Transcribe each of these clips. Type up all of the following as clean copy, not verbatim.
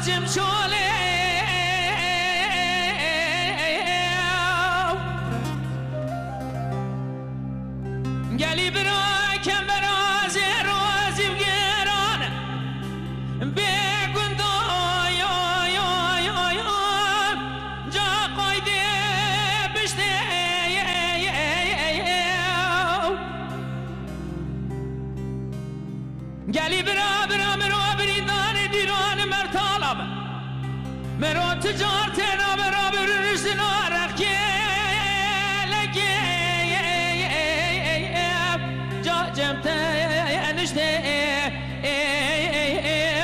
جم شوله گلی برا کم برا زیر روزی بگران بگون جا قایده بشته گلی برا مرو بریدان دیران مرتالب مرو تجارتنا برا برشتنا رخی لگی جا جمت نشته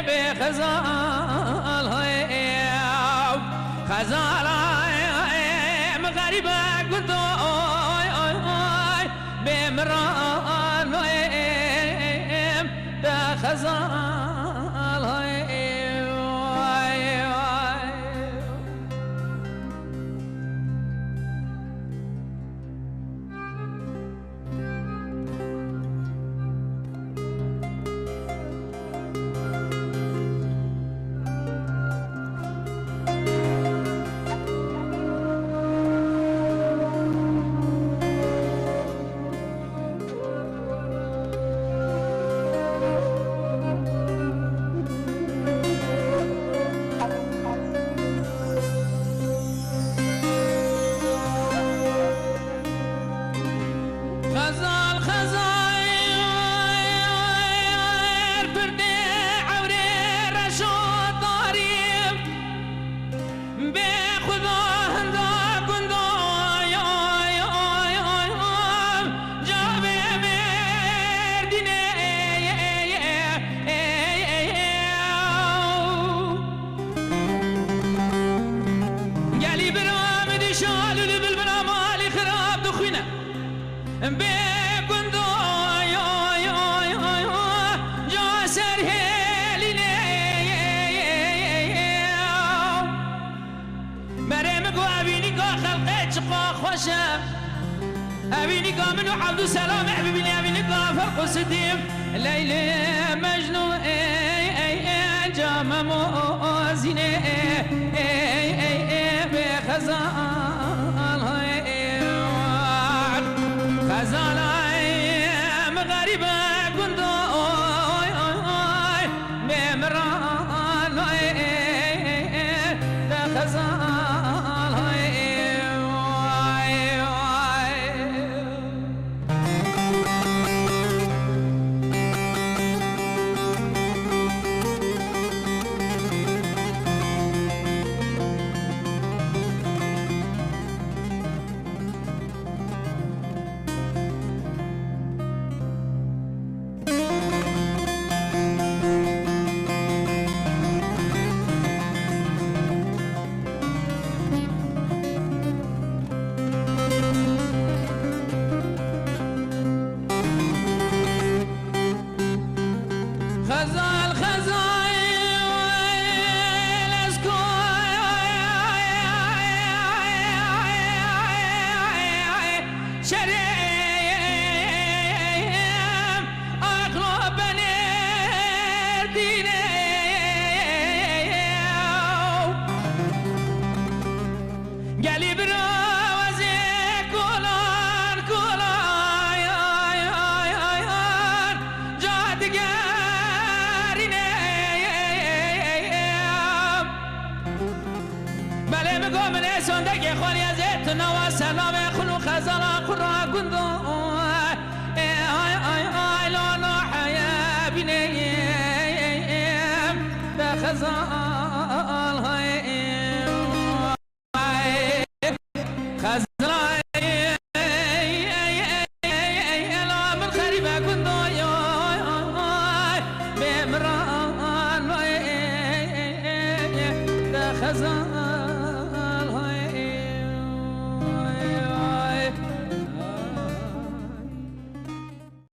به خزال خزال غریبه گندو به مران به خزال أبيني قامن وحمد سلام حبيبي أبيني فرق ستيم ليلى مجنون جام موزيني بخزال خزال مغاربة كندو بمران بخزال سندك خالي زيت نوا سلام خلو خزلا قرا كندو اي لا لا حيا بني بخزال هاي خزلا لا من خريبه كندو بمران خزال